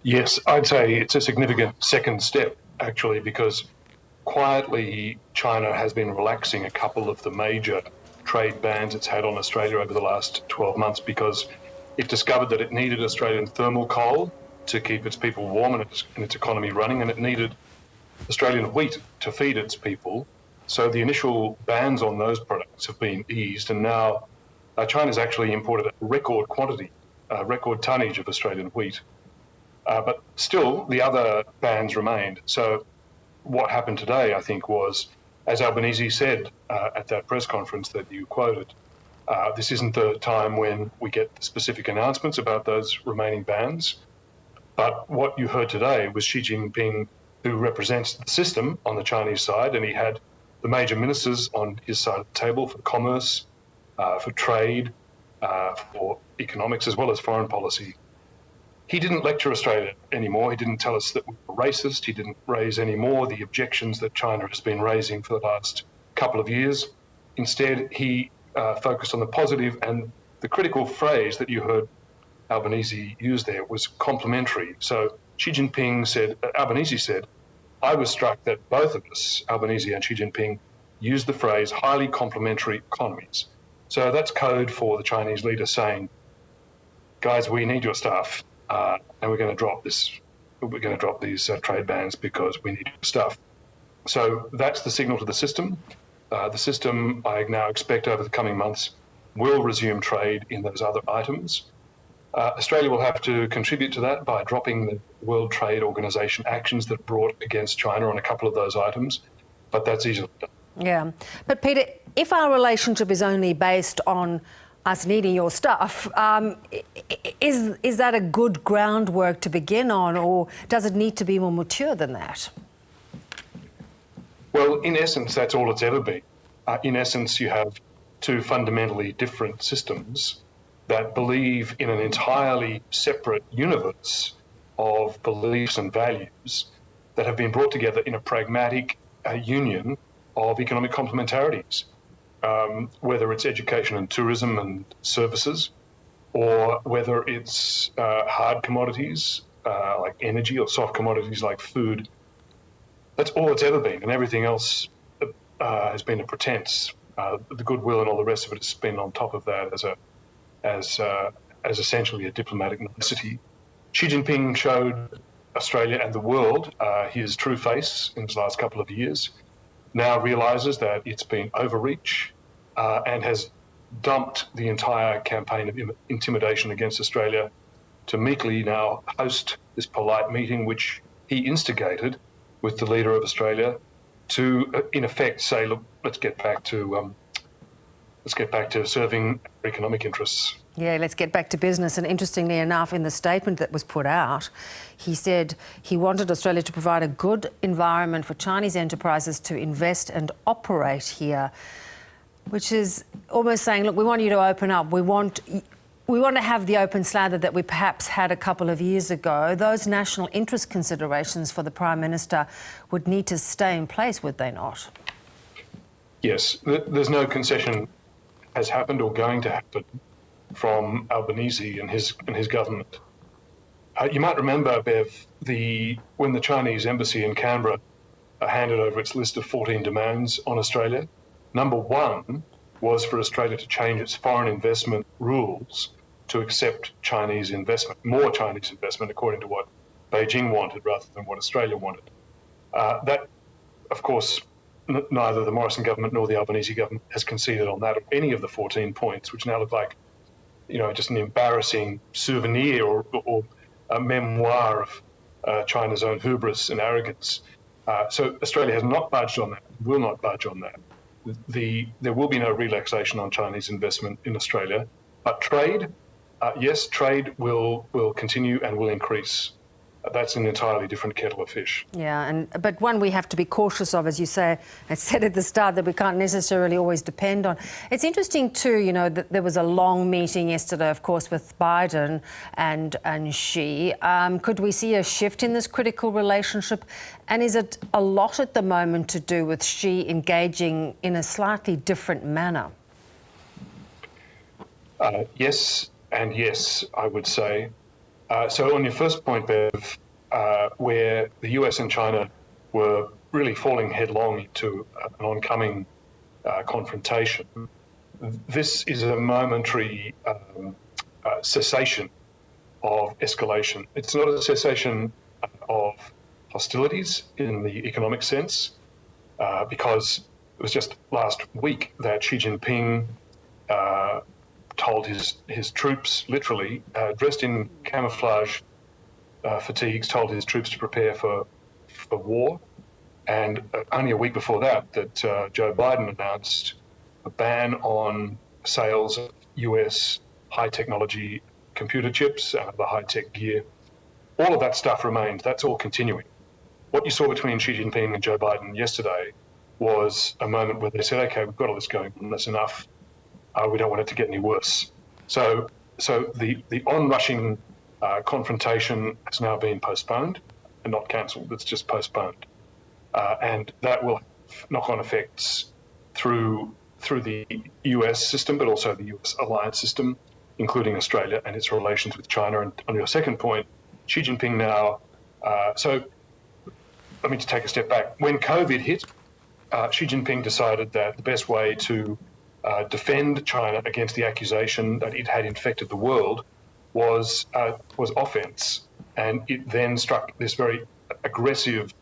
Yes, I'd say it's a significant second step, actually, because quietly China has been relaxing a couple of the major trade bans it's had on Australia over the last 12 months because it discovered that it needed Australian thermal coal to keep its people warm and its economy running, and it needed Australian wheat to feed its people. So the initial bans on those products have been eased, and now China's actually imported a record quantity, record tonnage of Australian wheat. But still, the other bans remained. So what happened today, I think, was, as Albanese said at that press conference that you quoted, this isn't the time when we get specific announcements about those remaining bans. But what you heard today was Xi Jinping, who represents the system on the Chinese side, and he had the major ministers on his side of the table for commerce, for trade, for economics, as well as foreign policy. He didn't lecture Australia anymore. He didn't tell us that we were racist. He didn't raise any more the objections that China has been raising for the last couple of years. Instead, he focused on the positive, and the critical phrase that you heard Albanese use there was complementary. So Xi Jinping said, Albanese said, I was struck that both of us, Albanese and Xi Jinping, used the phrase highly complementary economies. So that's code for the Chinese leader saying, guys, we need your stuff. And we're going to drop this. We're going to drop these trade bans because we need your stuff. So that's the signal to the system. The system, I now expect over the coming months, will resume trade in those other items. Australia will have to contribute to that by dropping the World Trade Organization actions that brought against China on a couple of those items, but that's easily done. Yeah, but Peter, if our relationship is only based on us needing your stuff, is that a good groundwork to begin on, or does it need to be more mature than that? Well, in essence, that's all it's ever been. In essence, you have two fundamentally different systems that believe in an entirely separate universe of beliefs and values that have been brought together in a pragmatic union of economic complementarities. Whether it's education and tourism and services, or whether it's hard commodities like energy, or soft commodities like food. That's all it's ever been, and everything else has been a pretense. The goodwill and all the rest of it has been on top of that as essentially a diplomatic nicety. Xi Jinping showed Australia and the world his true face in his last couple of years. Now realises that it's been overreach and has dumped the entire campaign of intimidation against Australia to meekly now host this polite meeting, which he instigated with the leader of Australia to, in effect, say, look, let's get back to serving our economic interests. Yeah, let's get back to business. And interestingly enough, in the statement that was put out, he said he wanted Australia to provide a good environment for Chinese enterprises to invest and operate here, which is almost saying, look, we want you to open up. We want to have the open slather that we perhaps had a couple of years ago. Those national interest considerations for the Prime Minister would need to stay in place, would they not? Yes, there's no concession has happened or going to happen from Albanese and his government. You might remember, Bev, when the Chinese embassy in Canberra handed over its list of 14 demands on Australia. Number one was for Australia to change its foreign investment rules to accept Chinese investment, more Chinese investment, according to what Beijing wanted rather than what Australia wanted. That, of course, neither the Morrison government nor the Albanese government has conceded on that or any of the 14 points, which now look like, just an embarrassing souvenir or a memoir of China's own hubris and arrogance. So Australia has not budged on that, will not budge on that. There will be no relaxation on Chinese investment in Australia, but trade, yes, trade will continue and will increase. That's an entirely different kettle of fish. Yeah, but one we have to be cautious of, as you say, I said at the start, that we can't necessarily always depend on. It's interesting too, that there was a long meeting yesterday, of course, with Biden and Xi. Could we see a shift in this critical relationship? And is it a lot at the moment to do with Xi engaging in a slightly different manner? Yes and yes, I would say. So on your first point, Bev, where the US and China were really falling headlong into an oncoming confrontation, this is a momentary cessation of escalation. It's not a cessation of hostilities in the economic sense, because it was just last week that Xi Jinping told his troops, literally, dressed in camouflage fatigues, told his troops to prepare for war. And only a week before that, Joe Biden announced a ban on sales of US high-technology computer chips and other high-tech gear. All of that stuff remains. That's all continuing. What you saw between Xi Jinping and Joe Biden yesterday was a moment where they said, okay, we've got all this going on, that's enough. We don't want it to get any worse. So the onrushing confrontation has now been postponed and not cancelled. It's just postponed. And that will have knock-on effects through the US system, but also the US alliance system, including Australia and its relations with China. And on your second point, Xi Jinping now, so let me just take a step back. When COVID hit, Xi Jinping decided that the best way to defend China against the accusation that it had infected the world was offense. And it then struck this very aggressive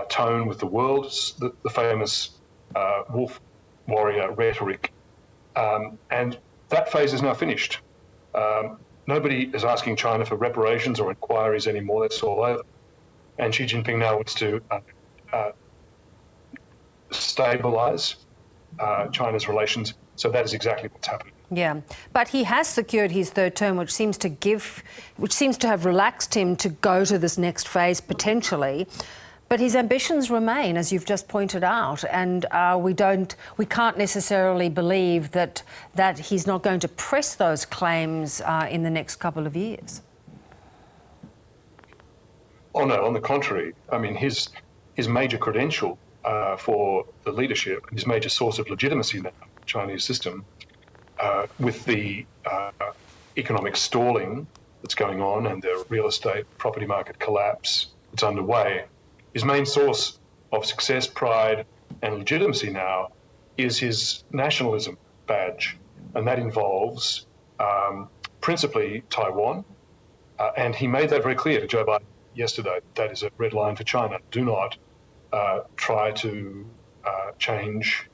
tone with the world, the famous wolf warrior rhetoric. And that phase is now finished. Nobody is asking China for reparations or inquiries anymore. That's all over. And Xi Jinping now wants to stabilise China's relations. So that is exactly what's happening. Yeah, but he has secured his third term, which seems to have relaxed him to go to this next phase potentially. But his ambitions remain, as you've just pointed out, and we can't necessarily believe that he's not going to press those claims in the next couple of years. Oh no, on the contrary. I mean, his major credential for the leadership, his major source of legitimacy in the Chinese system, with the economic stalling that's going on and the real estate property market collapse that's underway, his main source of success, pride, and legitimacy now is his nationalism badge, and that involves principally Taiwan. And he made that very clear to Joe Biden yesterday. That is a red line for China. Do not try to change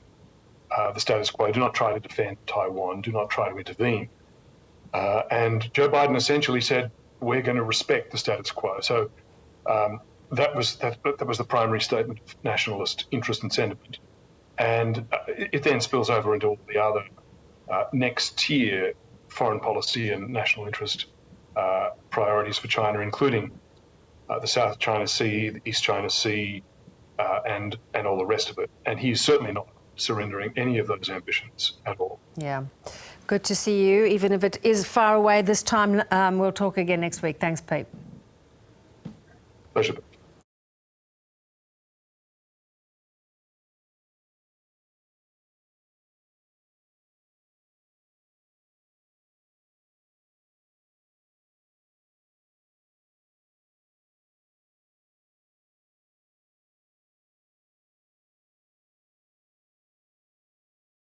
the status quo. Do not try to defend Taiwan. Do not try to intervene. And Joe Biden essentially said, we're going to respect the status quo. So that was the primary statement of nationalist interest and sentiment. And it then spills over into all the other next-tier foreign policy and national interest priorities for China, including the South China Sea, the East China Sea, and all the rest of it. And he's certainly not surrendering any of those ambitions at all. Yeah. Good to see you, even if it is far away this time. We'll talk again next week. Thanks, Pete. Pleasure.